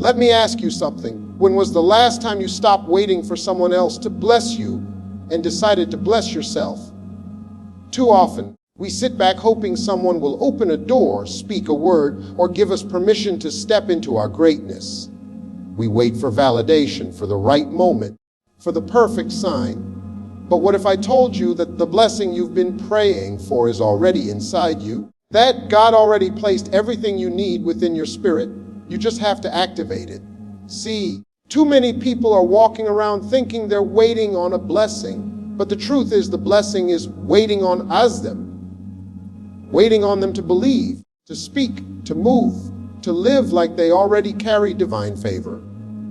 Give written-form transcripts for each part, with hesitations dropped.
Let me ask you something. When was the last time you stopped waiting for someone else to bless you and decided to bless yourself? Too often, we sit back hoping someone will open a door, speak a word, or give us permission to step into our greatness. We wait for validation, for the right moment, for the perfect sign. But what if I told you that the blessing you've been praying for is already inside you? That God already placed everything you need within your spirit. You just have to activate it. See, too many people are walking around thinking they're waiting on a blessing. But the truth is the blessing is waiting on them. Waiting on them to believe, to speak, to move, to live like they already carry divine favor.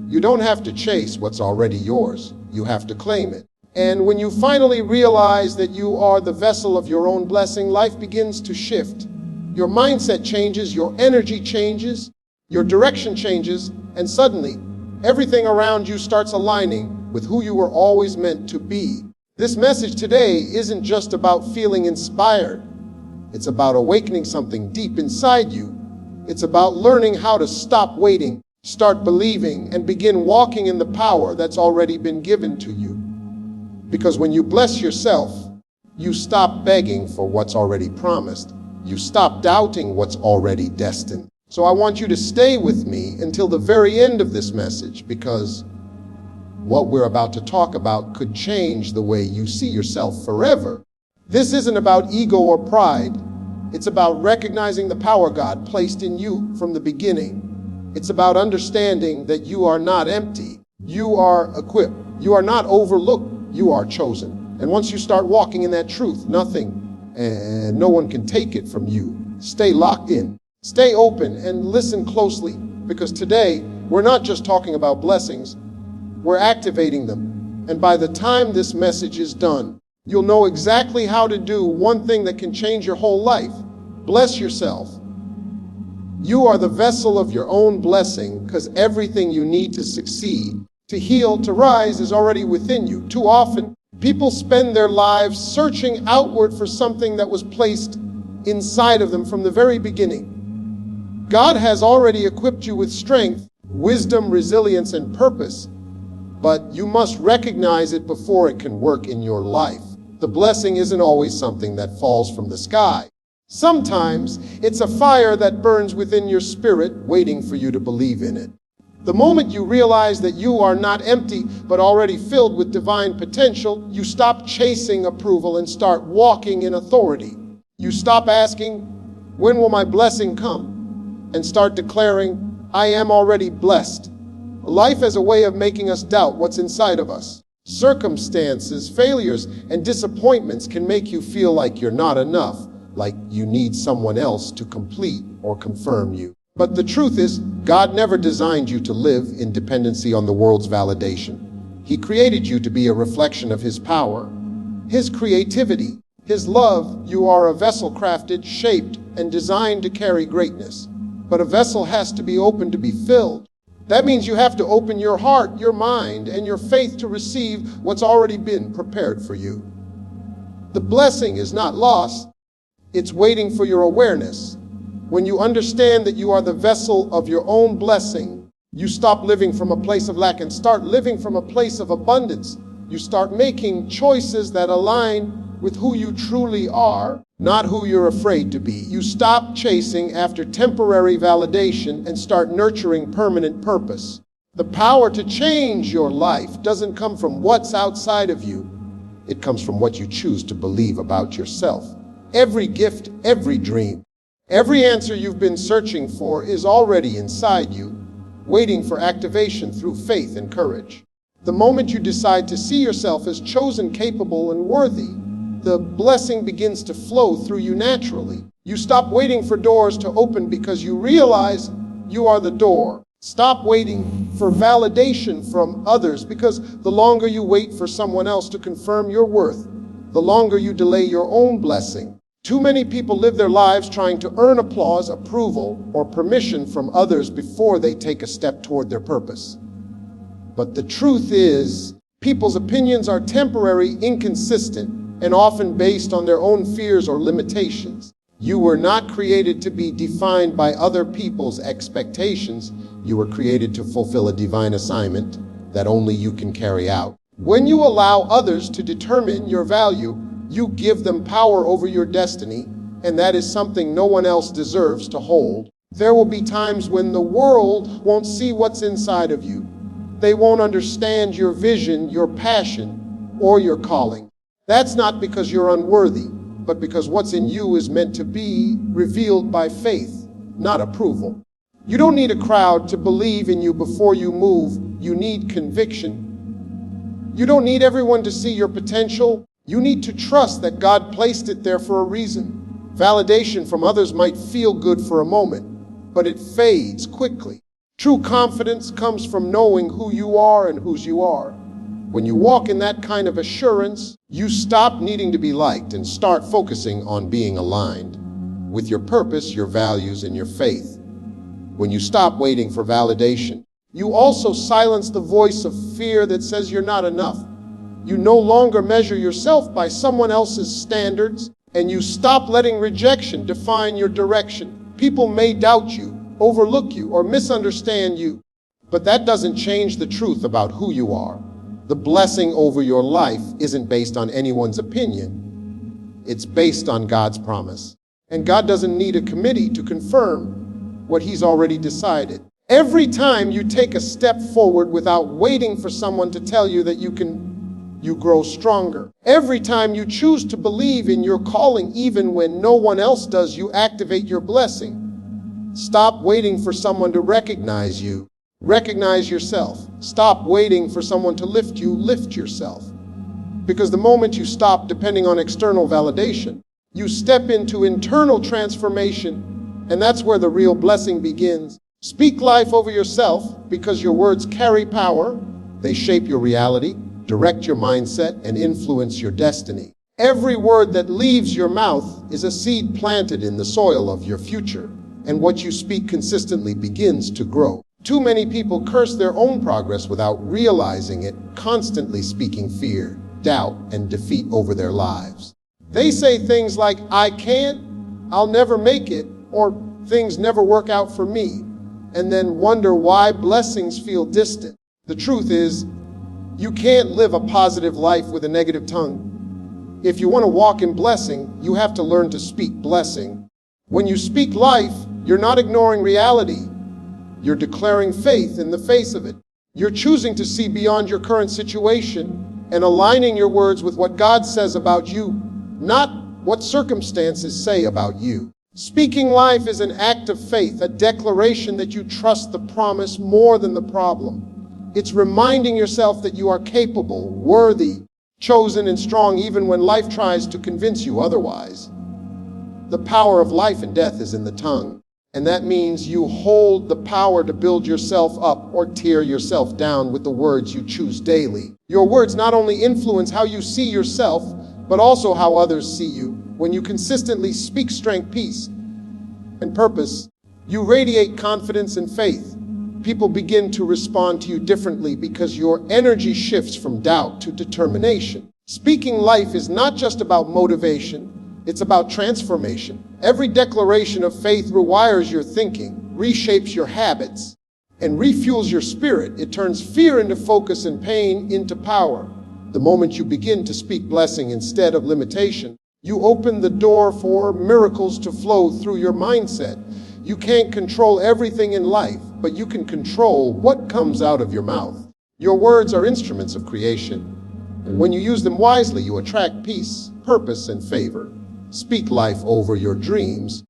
You don't have to chase what's already yours. You have to claim it. And when you finally realize that you are the vessel of your own blessing, life begins to shift. Your mindset changes, your energy changes, your direction changes, and suddenly, everything around you starts aligning with who you were always meant to be. This message today isn't just about feeling inspired. It's about awakening something deep inside you. It's about learning how to stop waiting, start believing, and begin walking in the power that's already been given to you. Because when you bless yourself, you stop begging for what's already promised. You stop doubting what's already destined. So I want you to stay with me until the very end of this message, because what we're about to talk about could change the way you see yourself forever. This isn't about ego or pride. It's about recognizing the power God placed in you from the beginning. It's about understanding that you are not empty. You are equipped. You are not overlooked. You are chosen. And once you start walking in that truth, nothing and no one can take it from you. Stay locked in. Stay open and listen closely, because today we're not just talking about blessings, we're activating them. And by the time this message is done, you'll know exactly how to do one thing that can change your whole life. Bless yourself. You are the vessel of your own blessing, because everything you need to succeed, to heal, to rise is already within you. Too often, people spend their lives searching outward for something that was placed inside of them from the very beginning. God has already equipped you with strength, wisdom, resilience, and purpose, but you must recognize it before it can work in your life. The blessing isn't always something that falls from the sky. Sometimes it's a fire that burns within your spirit, waiting for you to believe in it. The moment you realize that you are not empty, but already filled with divine potential, you stop chasing approval and start walking in authority. You stop asking, "When will my blessing come?" and start declaring, "I am already blessed." Life has a way of making us doubt what's inside of us. Circumstances, failures, and disappointments can make you feel like you're not enough, like you need someone else to complete or confirm you. But the truth is, God never designed you to live in dependency on the world's validation. He created you to be a reflection of His power, His creativity, His love. You are a vessel crafted, shaped, and designed to carry greatness. But a vessel has to be open to be filled. That means you have to open your heart, your mind, and your faith to receive what's already been prepared for you. The blessing is not lost. It's waiting for your awareness. When you understand that you are the vessel of your own blessing, you stop living from a place of lack and start living from a place of abundance. You start making choices that align with who you truly are, not who you're afraid to be. You stop chasing after temporary validation and start nurturing permanent purpose. The power to change your life doesn't come from what's outside of you. It comes from what you choose to believe about yourself. Every gift, every dream, every answer you've been searching for is already inside you, waiting for activation through faith and courage. The moment you decide to see yourself as chosen, capable, and worthy, the blessing begins to flow through you naturally. You stop waiting for doors to open because you realize you are the door. Stop waiting for validation from others, because the longer you wait for someone else to confirm your worth, the longer you delay your own blessing. Too many people live their lives trying to earn applause, approval, or permission from others before they take a step toward their purpose. But the truth is, people's opinions are temporary, inconsistent, and often based on their own fears or limitations. You were not created to be defined by other people's expectations. You were created to fulfill a divine assignment that only you can carry out. When you allow others to determine your value, you give them power over your destiny, and that is something no one else deserves to hold. There will be times when the world won't see what's inside of you. They won't understand your vision, your passion, or your calling. That's not because you're unworthy, but because what's in you is meant to be revealed by faith, not approval. You don't need a crowd to believe in you before you move. You need conviction. You don't need everyone to see your potential. You need to trust that God placed it there for a reason. Validation from others might feel good for a moment, but it fades quickly. True confidence comes from knowing who you are and whose you are. When you walk in that kind of assurance, you stop needing to be liked and start focusing on being aligned with your purpose, your values, and your faith. When you stop waiting for validation, you also silence the voice of fear that says you're not enough. You no longer measure yourself by someone else's standards, and you stop letting rejection define your direction. People may doubt you, overlook you, or misunderstand you, but that doesn't change the truth about who you are. The blessing over your life isn't based on anyone's opinion. It's based on God's promise. And God doesn't need a committee to confirm what He's already decided. Every time you take a step forward without waiting for someone to tell you that you grow stronger. Every time you choose to believe in your calling even when no one else does, you activate your blessing. Stop waiting for someone to recognize you. Recognize yourself. Stop waiting for someone to lift you. Lift yourself. Because the moment you stop depending on external validation, you step into internal transformation, and that's where the real blessing begins. Speak life over yourself because your words carry power. They shape your reality, direct your mindset, and influence your destiny. Every word that leaves your mouth is a seed planted in the soil of your future, and what you speak consistently begins to grow. Too many people curse their own progress without realizing it, constantly speaking fear, doubt, and defeat over their lives. They say things like, I can't, I'll never make it, or things never work out for me, and then wonder why blessings feel distant. The truth is, you can't live a positive life with a negative tongue. If you want to walk in blessing, you have to learn to speak blessing. When you speak life, you're not ignoring reality. You're declaring faith in the face of it. You're choosing to see beyond your current situation and aligning your words with what God says about you, not what circumstances say about you. Speaking life is an act of faith, a declaration that you trust the promise more than the problem. It's reminding yourself that you are capable, worthy, chosen, and strong even when life tries to convince you otherwise. The power of life and death is in the tongue. And that means you hold the power to build yourself up or tear yourself down with the words you choose daily. Your words not only influence how you see yourself, but also how others see you. When you consistently speak strength, peace, and purpose, you radiate confidence and faith. People begin to respond to you differently because your energy shifts from doubt to determination. Speaking life is not just about motivation. It's about transformation. Every declaration of faith rewires your thinking, reshapes your habits, and refuels your spirit. It turns fear into focus and pain into power. The moment you begin to speak blessing instead of limitation, you open the door for miracles to flow through your mindset. You can't control everything in life, but you can control what comes out of your mouth. Your words are instruments of creation. And when you use them wisely, you attract peace, purpose, and favor. Speak life over your dreams,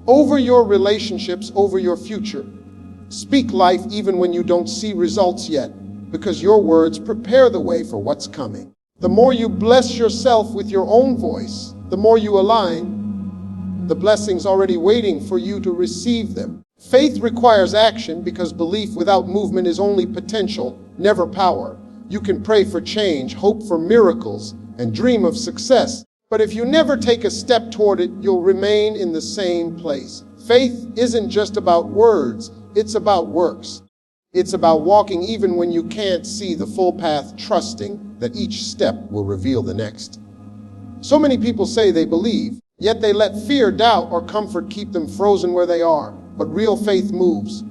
over your relationships, over your future. Speak life even when you don't see results yet, because your words prepare the way for what's coming. The more you bless yourself with your own voice, the more you align, the blessings already waiting for you to receive them. Faith requires action because belief without movement is only potential, never power. You can pray for change, hope for miracles, and dream of success. But if you never take a step toward it, you'll remain in the same place. Faith isn't just about words, it's about works. It's about walking even when you can't see the full path, trusting that each step will reveal the next. So many people say they believe, Yet they let fear, doubt, or comfort keep them frozen where they are. But real faith moves.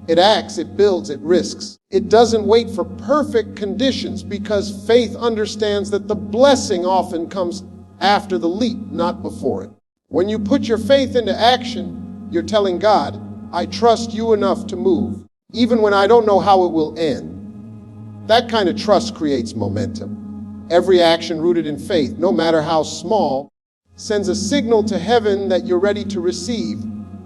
It acts, it builds, it risks. It doesn't wait for perfect conditions because faith understands that the blessing often comes after the leap, not before it. When you put your faith into action, you're telling God, I trust you enough to move, even when I don't know how it will end. That kind of trust creates momentum. Every action rooted in faith, no matter how small, sends a signal to heaven that you're ready to receive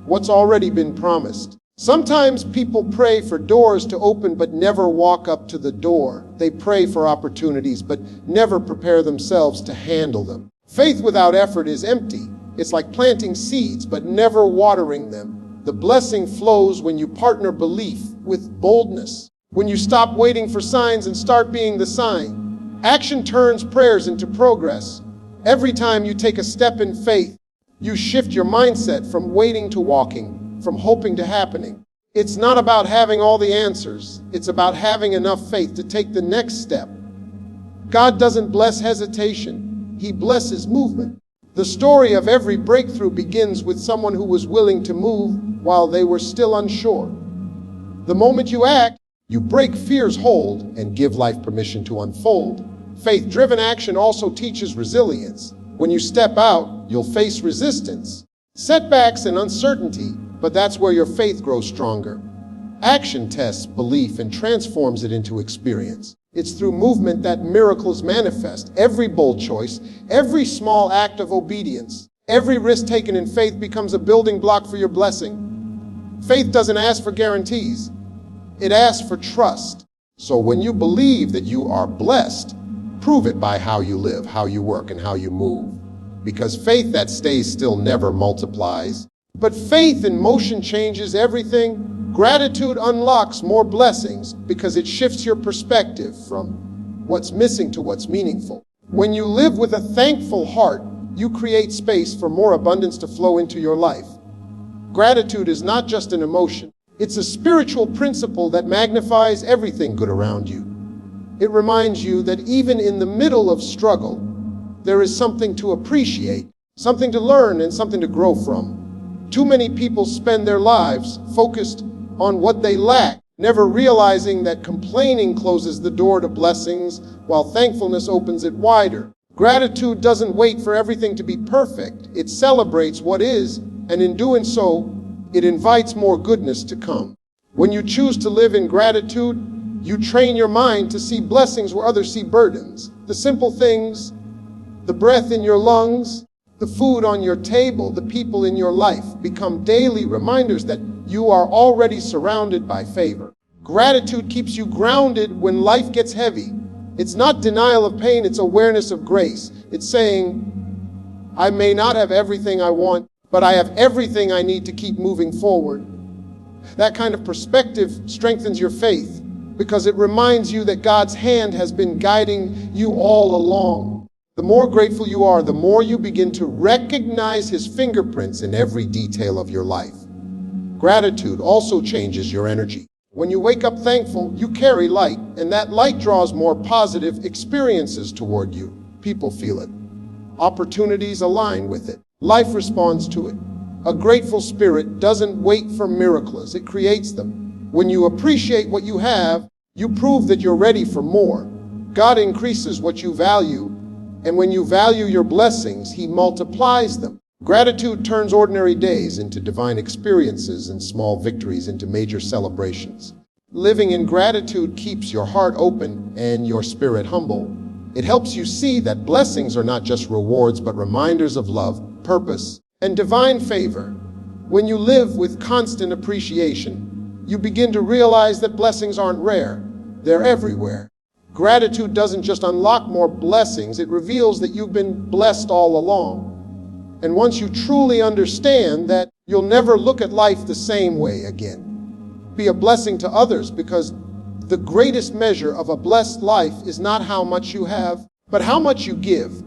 what's already been promised. Sometimes people pray for doors to open but never walk up to the door. They pray for opportunities but never prepare themselves to handle them. Faith without effort is empty. It's like planting seeds but never watering them. The blessing flows when you partner belief with boldness. When you stop waiting for signs and start being the sign. Action turns prayers into progress. Every time you take a step in faith, you shift your mindset from waiting to walking, from hoping to happening. It's not about having all the answers. It's about having enough faith to take the next step. God doesn't bless hesitation. He blesses movement. The story of every breakthrough begins with someone who was willing to move while they were still unsure. The moment you act, you break fear's hold and give life permission to unfold. Faith-driven action also teaches resilience. When you step out, you'll face resistance, setbacks, and uncertainty, but that's where your faith grows stronger. Action tests belief and transforms it into experience. It's through movement that miracles manifest. Every bold choice, every small act of obedience, every risk taken in faith becomes a building block for your blessing. Faith doesn't ask for guarantees. It asks for trust. So when you believe that you are blessed, prove it by how you live, how you work, and how you move. Because faith that stays still never multiplies. But faith in motion changes everything. Gratitude unlocks more blessings because it shifts your perspective from what's missing to what's meaningful. When you live with a thankful heart, you create space for more abundance to flow into your life. Gratitude is not just an emotion. It's a spiritual principle that magnifies everything good around you. It reminds you that even in the middle of struggle, there is something to appreciate, something to learn, and something to grow from. Too many people spend their lives focused on what they lack, never realizing that complaining closes the door to blessings while thankfulness opens it wider. Gratitude doesn't wait for everything to be perfect. It celebrates what is, and in doing so, it invites more goodness to come. When you choose to live in gratitude, you train your mind to see blessings where others see burdens. The simple things, the breath in your lungs, the food on your table, the people in your life become daily reminders that you are already surrounded by favor. Gratitude keeps you grounded when life gets heavy. It's not denial of pain, it's awareness of grace. It's saying, I may not have everything I want, but I have everything I need to keep moving forward. That kind of perspective strengthens your faith because it reminds you that God's hand has been guiding you all along. The more grateful you are, the more you begin to recognize His fingerprints in every detail of your life. Gratitude also changes your energy. When you wake up thankful, you carry light, and that light draws more positive experiences toward you. People feel it. Opportunities align with it. Life responds to it. A grateful spirit doesn't wait for miracles, it creates them. When you appreciate what you have, you prove that you're ready for more. God increases what you value, and when you value your blessings, He multiplies them. Gratitude turns ordinary days into divine experiences and small victories into major celebrations. Living in gratitude keeps your heart open and your spirit humble. It helps you see that blessings are not just rewards, but reminders of love, purpose, and divine favor. When you live with constant appreciation, you begin to realize that blessings aren't rare, they're everywhere. Gratitude doesn't just unlock more blessings, it reveals that you've been blessed all along. And once you truly understand that, you'll never look at life the same way again. Be a blessing to others, because the greatest measure of a blessed life is not how much you have, but how much you give.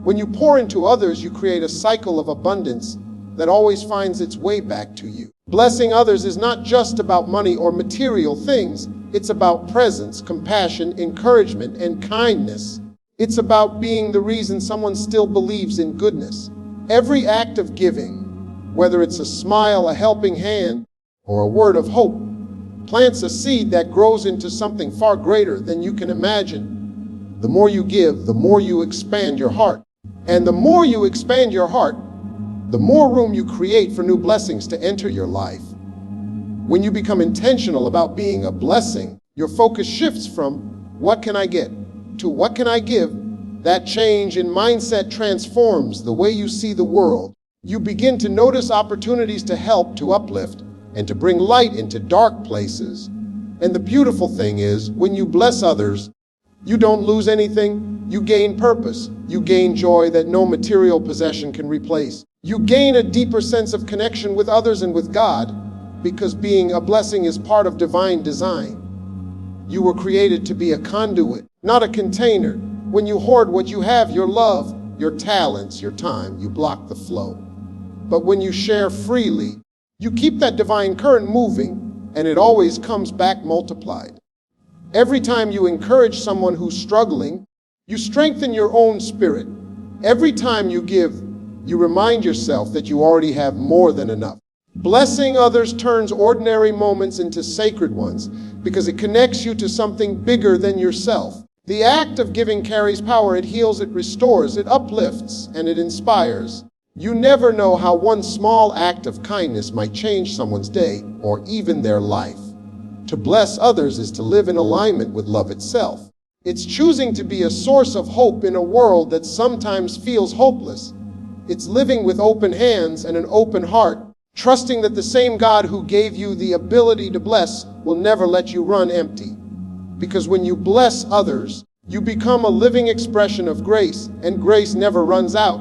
When you pour into others, you create a cycle of abundance that always finds its way back to you. Blessing others is not just about money or material things. It's about presence, compassion, encouragement, and kindness. It's about being the reason someone still believes in goodness. Every act of giving, whether it's a smile, a helping hand, or a word of hope, plants a seed that grows into something far greater than you can imagine. The more you give, the more you expand your heart. And the more you expand your heart, the more room you create for new blessings to enter your life. When you become intentional about being a blessing, your focus shifts from what can I get to what can I give. That change in mindset transforms the way you see the world. You begin to notice opportunities to help, to uplift, and to bring light into dark places. And the beautiful thing is, when you bless others, you don't lose anything. You gain purpose. You gain joy that no material possession can replace. You gain a deeper sense of connection with others and with God, because being a blessing is part of divine design. You were created to be a conduit, not a container. When you hoard what you have, your love, your talents, your time, you block the flow. But when you share freely, you keep that divine current moving, and it always comes back multiplied. Every time you encourage someone who's struggling, you strengthen your own spirit. Every time you give, you remind yourself that you already have more than enough. Blessing others turns ordinary moments into sacred ones because it connects you to something bigger than yourself. The act of giving carries power. It heals, it restores, it uplifts, and it inspires. You never know how one small act of kindness might change someone's day or even their life. To bless others is to live in alignment with love itself. It's choosing to be a source of hope in a world that sometimes feels hopeless. It's living with open hands and an open heart, trusting that the same God who gave you the ability to bless will never let you run empty. Because when you bless others, you become a living expression of grace, and grace never runs out.